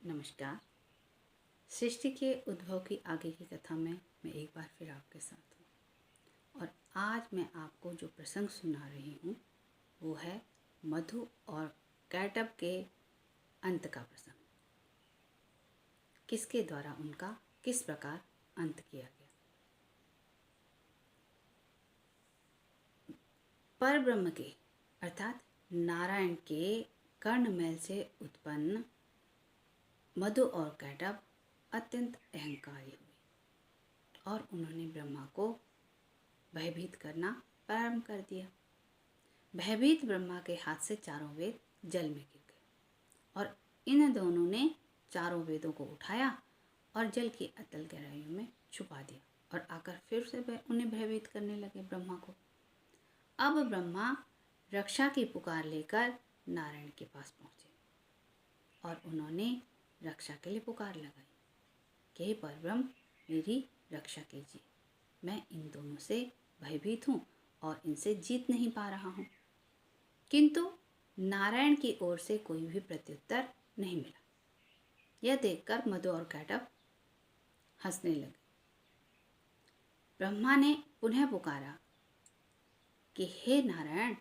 नमस्कार। सृष्टि के उद्भव की आगे की कथा में मैं एक बार फिर आपके साथ हूँ और आज मैं आपको जो प्रसंग सुना रही हूँ वो है मधु और कैटब के अंत का प्रसंग। किसके द्वारा उनका किस प्रकार अंत किया गया। पर ब्रह्म के अर्थात नारायण के कर्णमैल से उत्पन्न मधु और कैटब अत्यंत अहंकारी हुए और उन्होंने ब्रह्मा को भयभीत करना प्रारंभ कर दिया। भयभीत ब्रह्मा के हाथ से चारों वेद जल में गिर गए और इन दोनों ने चारों वेदों को उठाया और जल की अतल गहराइयों में छुपा दिया और आकर फिर से उन्हें भयभीत करने लगे ब्रह्मा को। अब ब्रह्मा रक्षा की पुकार लेकर नारायण के पास पहुँचे और उन्होंने रक्षा के लिए पुकार लगाई कि हे परब्रह्म मेरी रक्षा कीजिए, मैं इन दोनों से भयभीत हूँ और इनसे जीत नहीं पा रहा हूँ। किंतु नारायण की ओर से कोई भी प्रत्युत्तर नहीं मिला। यह देखकर मधु और कैटब हंसने लगे। ब्रह्मा ने पुनः पुकारा कि हे नारायण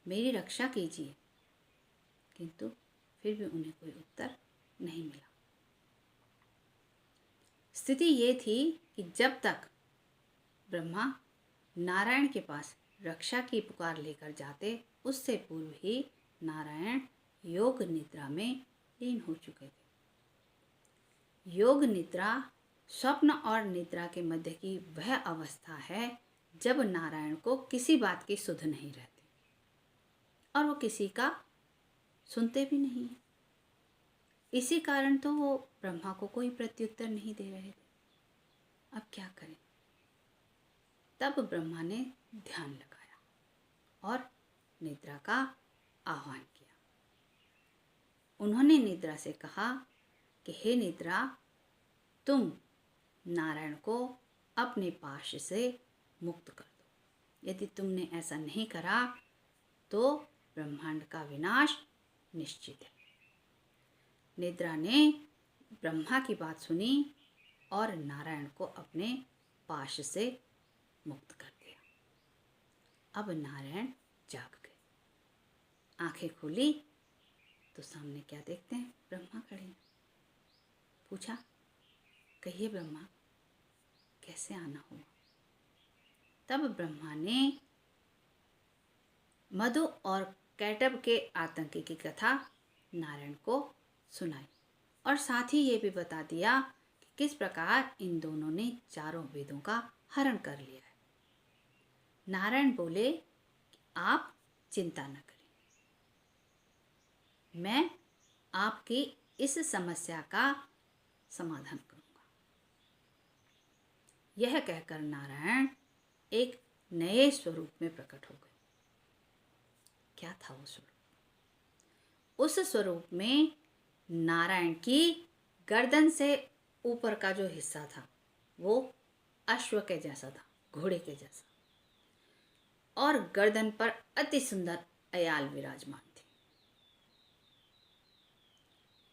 मेरी रक्षा कीजिए, किंतु फिर भी उन्हें कोई उत्तर नहीं मिला। स्थिति ये थी कि जब तक ब्रह्मा नारायण के पास रक्षा की पुकार लेकर जाते उससे पूर्व ही नारायण योग निद्रा में लीन हो चुके थे। योग निद्रा स्वप्न और निद्रा के मध्य की वह अवस्था है जब नारायण को किसी बात की सुध नहीं रहती और वो किसी का सुनते भी नहीं है। इसी कारण तो वो ब्रह्मा को कोई प्रत्युत्तर नहीं दे रहे थे। अब क्या करें। तब ब्रह्मा ने ध्यान लगाया और निद्रा का आह्वान किया। उन्होंने निद्रा से कहा कि हे निद्रा, तुम नारायण को अपने पाश से मुक्त कर दो। यदि तुमने ऐसा नहीं करा तो ब्रह्मांड का विनाश निश्चित है। निद्रा ने ब्रह्मा की बात सुनी और नारायण को अपने पाश से मुक्त कर दिया। अब नारायण जाग गए। आंखें खोली तो सामने क्या देखते हैं, ब्रह्मा खड़े हैं। पूछा, कहिए ब्रह्मा कैसे आना हुआ। तब ब्रह्मा ने मधु और कैटब के आतंक की कथा नारायण को सुनाई और साथ ही ये भी बता दिया कि किस प्रकार इन दोनों ने चारों वेदों का हरण कर लिया है। नारायण बोले कि आप चिंता न करें, मैं आपकी इस समस्या का समाधान करूंगा। यह कहकर नारायण एक नए स्वरूप में प्रकट हो गए। क्या था वो स्वरूप? उस स्वरूप में नारायण की गर्दन से ऊपर का जो हिस्सा था वो अश्व के जैसा था, घोड़े के जैसा, और गर्दन पर अति सुंदर अयाल विराजमान थे।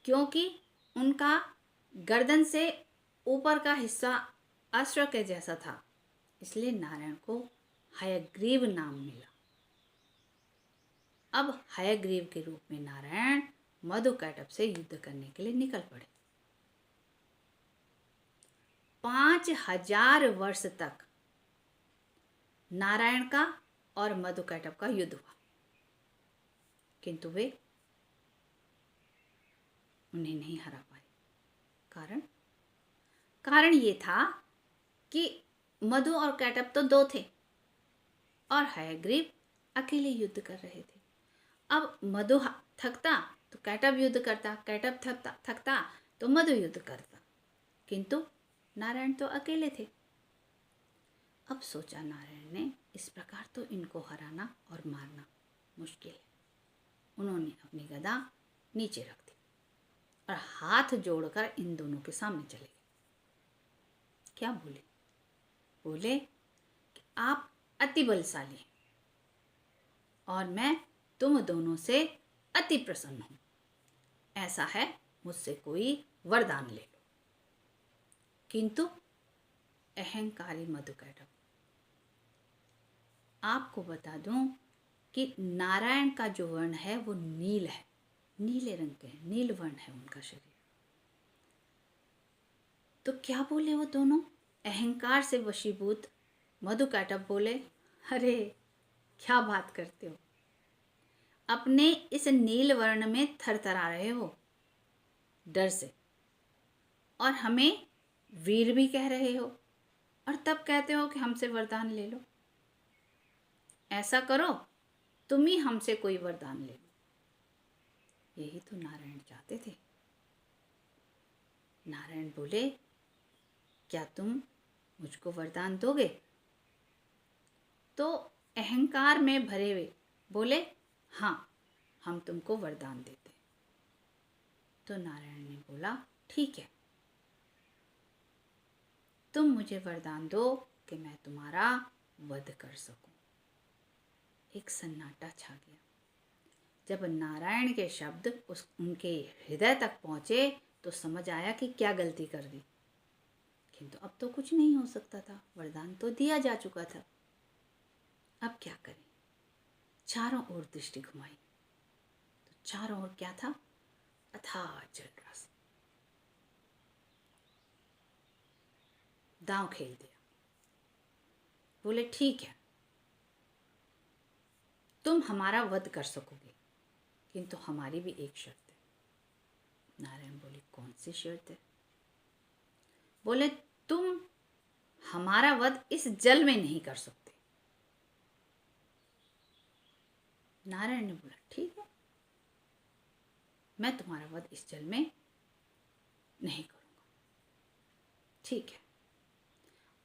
क्योंकि उनका गर्दन से ऊपर का हिस्सा अश्व के जैसा था इसलिए नारायण को हयग्रीव नाम मिला। अब हयग्रीव के रूप में नारायण मधु कैटब से युद्ध करने के लिए निकल पड़े। 5000 वर्ष तक नारायण का और मधु कैटब का युद्ध हुआ, किंतु वे उन्हें नहीं हरा पाए। कारण ये था कि मधु और कैटब तो दो थे और हयग्रीव अकेले युद्ध कर रहे थे। अब मधु थकता तो कैटब युद्ध करता, कैटब थकता तो मधु युद्ध करता, किंतु नारायण तो अकेले थे। अब सोचा नारायण ने, इस प्रकार तो इनको हराना और मारना मुश्किल है। उन्होंने अपनी गदा नीचे रख दी और हाथ जोड़कर इन दोनों के सामने चले गए। क्या बोले? बोले कि आप अति बलशाली हैं और मैं तुम दोनों से अति प्रसन्न हूं। ऐसा है मुझसे कोई वरदान ले लो। किंतु अहंकारी मधुकैटभ, आपको बता दूं कि नारायण का जो वर्ण है वो नील है, नीले रंग के है, नील वर्ण है उनका शरीर। तो क्या बोले वो दोनों? अहंकार से वशीभूत मधुकैटभ बोले, अरे क्या बात करते हो, अपने इस नील वर्ण में थरथरा रहे हो डर से, और हमें वीर भी कह रहे हो, और तब कहते हो कि हमसे वरदान ले लो। ऐसा करो, तुम ही हमसे कोई वरदान ले लो। यही तो नारायण चाहते थे। नारायण बोले, क्या तुम मुझको वरदान दोगे? तो अहंकार में भरे हुए बोले, हाँ, हम तुमको वरदान देते। तो नारायण ने बोला, ठीक है, तुम मुझे वरदान दो कि मैं तुम्हारा वध कर सकूं। एक सन्नाटा छा गया। जब नारायण के शब्द उनके हृदय तक पहुंचे तो समझ आया कि क्या गलती कर दी। किंतु अब तो कुछ नहीं हो सकता था, वरदान तो दिया जा चुका था। अब क्या करें? चारों ओर दृष्टि घुमाई तो चारों ओर क्या था? अथाह जलराशि। दांव खेल दिया। बोले, ठीक है, तुम हमारा वध कर सकोगे, किंतु हमारी भी एक शर्त है। नारायण बोले, कौन सी शर्त है? बोले, तुम हमारा वध इस जल में नहीं कर सकते। नारायण ने बोला, ठीक है, मैं तुम्हारा वध इस जल में नहीं करूंगा। ठीक है।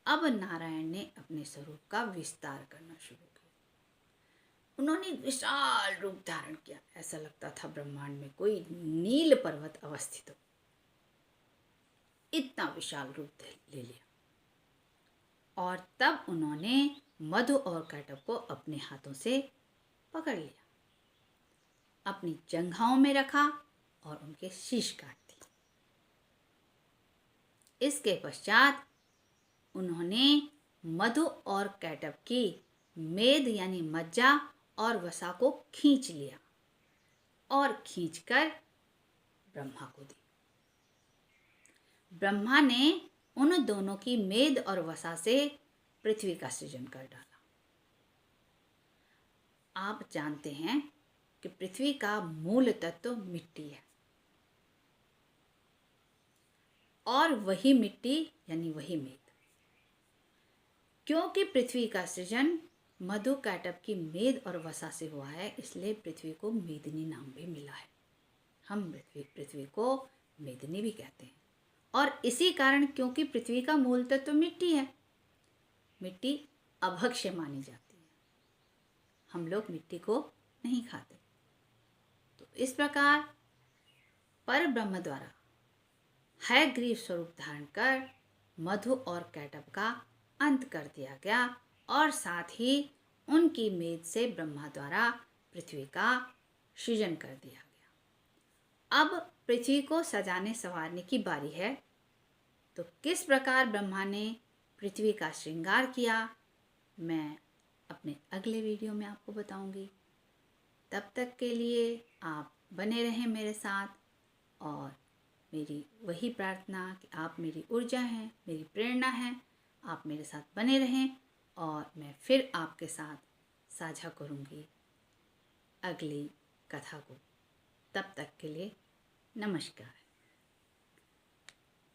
अब नारायण ने अपने स्वरूप का विस्तार करना शुरू किया। उन्होंने विशाल रूप धारण किया। ऐसा लगता था ब्रह्मांड में कोई नील पर्वत अवस्थित हो। इतना विशाल रूप ले लिया। और तब उन्होंने मधु और कैटभ को अपने हाथों से पकड़ लिया, अपनी जंघाओं में रखा और उनके शीश काट दिए। इसके पश्चात उन्होंने मधु और कैटभ की मेद यानी मज्जा और वसा को खींच लिया और खींचकर ब्रह्मा को दी। ब्रह्मा ने उन दोनों की मेद और वसा से पृथ्वी का सृजन कर डाला। आप जानते हैं कि पृथ्वी का मूल तत्व मिट्टी है, और वही मिट्टी यानी वही मेद। क्योंकि पृथ्वी का सृजन मधु कैटभ की मेद और वसा से हुआ है, इसलिए पृथ्वी को मेदिनी नाम भी मिला है। हम पृथ्वी को मेदिनी भी कहते हैं। और इसी कारण, क्योंकि पृथ्वी का मूल तत्व मिट्टी है, मिट्टी अभक्ष्य मानी जाती है। हम लोग मिट्टी को नहीं खाते। तो इस प्रकार पर ब्रह्म द्वारा हयग्रीव स्वरूप धारण कर मधु और कैटभ का अंत कर दिया गया, और साथ ही उनकी मेद से ब्रह्मा द्वारा पृथ्वी का सृजन कर दिया गया। अब पृथ्वी को सजाने संवारने की बारी है। तो किस प्रकार ब्रह्मा ने पृथ्वी का श्रृंगार किया, मैं अपने अगले वीडियो में आपको बताऊंगी। तब तक के लिए आप बने रहें मेरे साथ, और मेरी वही प्रार्थना कि आप मेरी ऊर्जा हैं, मेरी प्रेरणा हैं। आप मेरे साथ बने रहें, और मैं फिर आपके साथ साझा करूंगी अगली कथा को। तब तक के लिए नमस्कार।